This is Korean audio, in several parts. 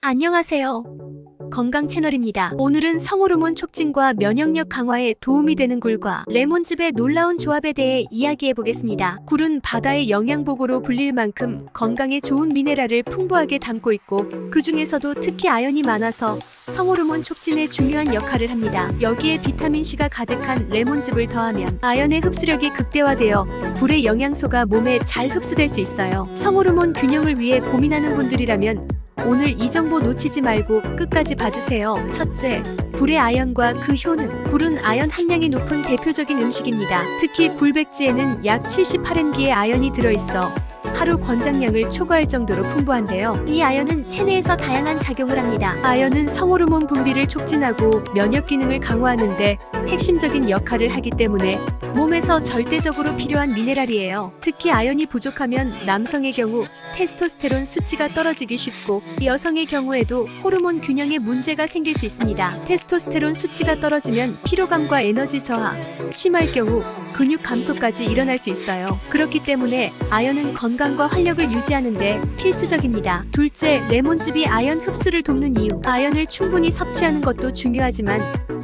안녕하세요. 건강 채널입니다. 오늘은 성호르몬 촉진과 면역력 강화에 도움이 되는 굴과 레몬즙의 놀라운 조합에 대해 이야기해 보겠습니다. 굴은 바다의 영양복으로 불릴 만큼 건강에 좋은 미네랄을 풍부하게 담고 있고 그 중에서도 특히 아연이 많아서 성호르몬 촉진에 중요한 역할을 합니다. 여기에 비타민C가 가득한 레몬즙을 더하면 아연의 흡수력이 극대화되어 굴의 영양소가 몸에 잘 흡수될 수 있어요. 성호르몬 균형을 위해 고민하는 분들이라면 오늘 이 정보 놓치지 말고 끝까지 봐주세요. 첫째, 굴의 아연과 그 효능. 굴은 아연 함량이 높은 대표적인 음식입니다. 특히 굴백지에는 약 78mg의 아연이 들어있어 하루 권장량을 초과할 정도로 풍부한데요. 이 아연은 체내에서 다양한 작용을 합니다. 아연은 성호르몬 분비를 촉진하고 면역 기능을 강화하는 데 핵심적인 역할을 하기 때문에 몸에서 절대적으로 필요한 미네랄이에요. 특히 아연이 부족하면 남성의 경우 테스토스테론 수치가 떨어지기 쉽고 여성의 경우에도 호르몬 균형에 문제가 생길 수 있습니다. 테스토스테론 수치가 떨어지면 피로감과 에너지 저하, 심할 경우 근육 감소까지 일어날 수 있어요. 그렇기 때문에 아연은 건강과 활력을 유지하는 데 필수적입니다. 둘째, 레몬즙이 아연 흡수를 돕는 이유. 아연을 충분히 섭취하는 것도 중요하지만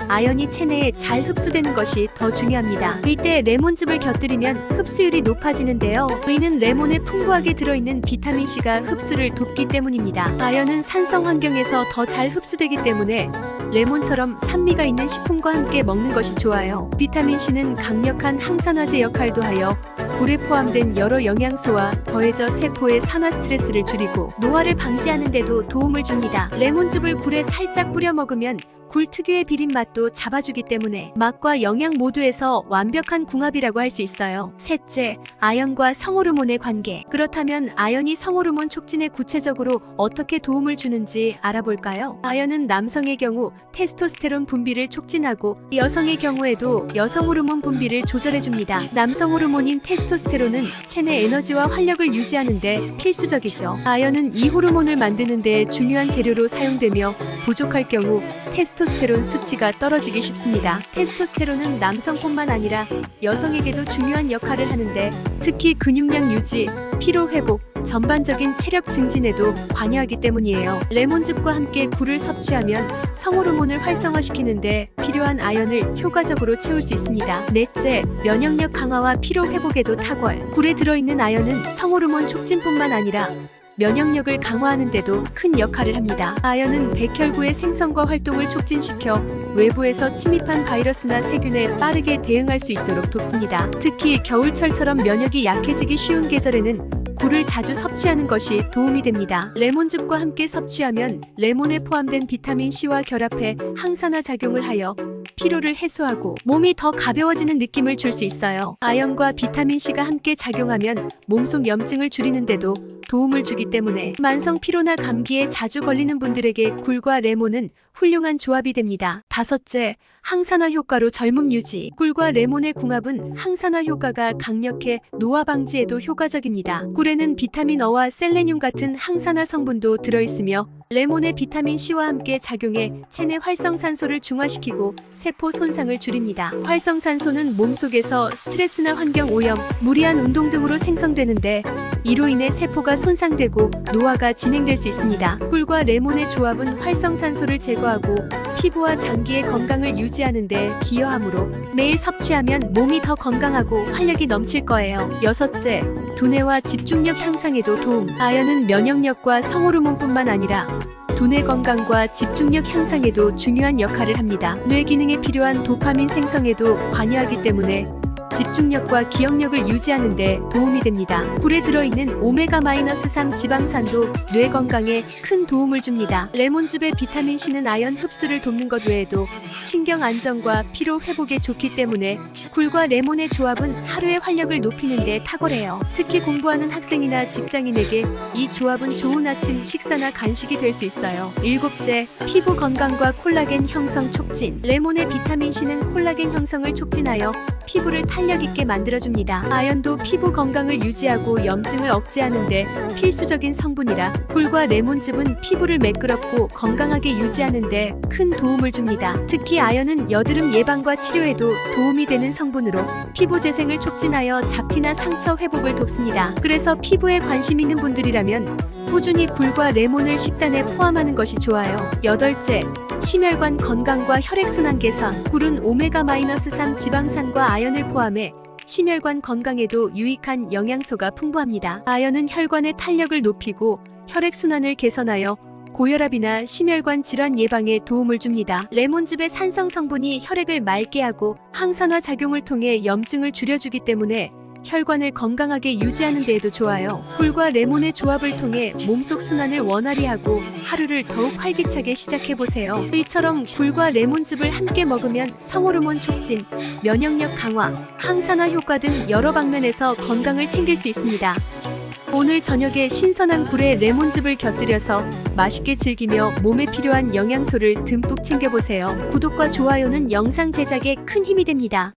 아연이 체내에 잘 흡수되는 것이 더 중요합니다. 이때 레몬즙을 곁들이면 흡수율이 높아지는데요. 이는 레몬에 풍부하게 들어있는 비타민C가 흡수를 돕기 때문입니다. 아연은 산성 환경에서 더 잘 흡수되기 때문에 레몬처럼 산미가 있는 식품과 함께 먹는 것이 좋아요. 비타민C는 강력한 항산화제 역할도 하여 굴에 포함된 여러 영양소와 더해져 세포의 산화 스트레스를 줄이고 노화를 방지하는 데도 도움을 줍니다. 레몬즙을 굴에 살짝 뿌려 먹으면 굴 특유의 비린 맛도 잡아주기 때문에 맛과 영양 모두에서 완벽한 궁합이라고 할 수 있어요. 셋째, 아연과 성호르몬의 관계. 그렇다면 아연이 성호르몬 촉진에 구체적으로 어떻게 도움을 주는지 알아볼까요? 아연은 남성의 경우 테스토스테론 분비를 촉진하고 여성의 경우에도 여성 호르몬 분비를 조절해줍니다. 남성 호르몬인 테스토스테론은 체내 에너지와 활력을 유지하는 데 필수적이죠. 아연은 이 호르몬을 만드는 데 중요한 재료로 사용되며 부족할 경우 테스토스테론 수치가 떨어지기 쉽습니다. 테스토스테론은 남성뿐만 아니라 여성에게도 중요한 역할을 하는데 특히 근육량 유지, 피로 회복, 전반적인 체력 증진에도 관여하기 때문이에요. 레몬즙과 함께 굴을 섭취하면 성호르몬을 활성화시키는데 필요한 아연을 효과적으로 채울 수 있습니다. 넷째, 면역력 강화와 피로 회복에도 탁월. 굴에 들어있는 아연은 성호르몬 촉진뿐만 아니라 면역력을 강화하는 데도 큰 역할을 합니다. 아연은 백혈구의 생성과 활동을 촉진시켜 외부에서 침입한 바이러스나 세균에 빠르게 대응할 수 있도록 돕습니다. 특히 겨울철처럼 면역이 약해지기 쉬운 계절에는 굴을 자주 섭취하는 것이 도움이 됩니다. 레몬즙과 함께 섭취하면 레몬에 포함된 비타민C와 결합해 항산화 작용을 하여 피로를 해소하고 몸이 더 가벼워지는 느낌을 줄 수 있어요. 아연과 비타민C가 함께 작용하면 몸속 염증을 줄이는 데도 도움을 주기 때문에 만성 피로나 감기에 자주 걸리는 분들에게 굴과 레몬은 훌륭한 조합이 됩니다. 다섯째, 항산화 효과로 젊음 유지. 굴과 레몬의 궁합은 항산화 효과가 강력해 노화 방지에도 효과적입니다. 굴에는 비타민 E와 셀레늄 같은 항산화 성분도 들어있으며 레몬의 비타민C와 함께 작용해 체내 활성산소를 중화시키고 세포 손상을 줄입니다. 활성산소는 몸속에서 스트레스나 환경 오염, 무리한 운동 등으로 생성되는데 이로 인해 세포가 손상되고 노화가 진행될 수 있습니다. 굴과 레몬의 조합은 활성산소를 제거하고 피부와 장기의 건강을 유지하는 데 기여하므로 매일 섭취하면 몸이 더 건강하고 활력이 넘칠 거예요. 여섯째, 두뇌와 집중력 향상에도 도움. 아연은 면역력과 성호르몬뿐만 아니라 두뇌 건강과 집중력 향상에도 중요한 역할을 합니다. 뇌 기능에 필요한 도파민 생성에도 관여하기 때문에 집중력과 기억력을 유지하는 데 도움이 됩니다. 굴에 들어있는 오메가-3 지방산도 뇌 건강에 큰 도움을 줍니다. 레몬즙의 비타민C는 아연 흡수를 돕는 것 외에도 신경 안정과 피로 회복에 좋기 때문에 굴과 레몬의 조합은 하루의 활력을 높이는 데 탁월해요. 특히 공부하는 학생이나 직장인에게 이 조합은 좋은 아침 식사나 간식이 될 수 있어요. 일곱째, 피부 건강과 콜라겐 형성 촉진. 레몬의 비타민C는 콜라겐 형성을 촉진하여 피부를 탄력 있게 만들어줍니다. 아연도 피부 건강을 유지하고 염증을 억제하는 데 필수적인 성분이라 굴과 레몬즙은 피부를 매끄럽고 건강하게 유지하는 데 큰 도움을 줍니다. 특히 아연은 여드름 예방과 치료에도 도움이 되는 성분으로 피부 재생을 촉진하여 잡티나 상처 회복을 돕습니다. 그래서 피부에 관심 있는 분들이라면 꾸준히 굴과 레몬을 식단에 포함하는 것이 좋아요. 8째, 심혈관 건강과 혈액순환 개선. 굴은 오메가-3 지방산과 아연을 포함해 심혈관 건강에도 유익한 영양소가 풍부합니다. 아연은 혈관의 탄력을 높이고 혈액순환을 개선하여 고혈압이나 심혈관 질환 예방에 도움을 줍니다. 레몬즙의 산성 성분이 혈액을 맑게 하고 항산화 작용을 통해 염증을 줄여주기 때문에 혈관을 건강하게 유지하는 데에도 좋아요. 굴과 레몬의 조합을 통해 몸속 순환을 원활히 하고 하루를 더욱 활기차게 시작해보세요. 이처럼 굴과 레몬즙을 함께 먹으면 성호르몬 촉진, 면역력 강화, 항산화 효과 등 여러 방면에서 건강을 챙길 수 있습니다. 오늘 저녁에 신선한 굴에 레몬즙을 곁들여서 맛있게 즐기며 몸에 필요한 영양소를 듬뿍 챙겨보세요. 구독과 좋아요는 영상 제작에 큰 힘이 됩니다.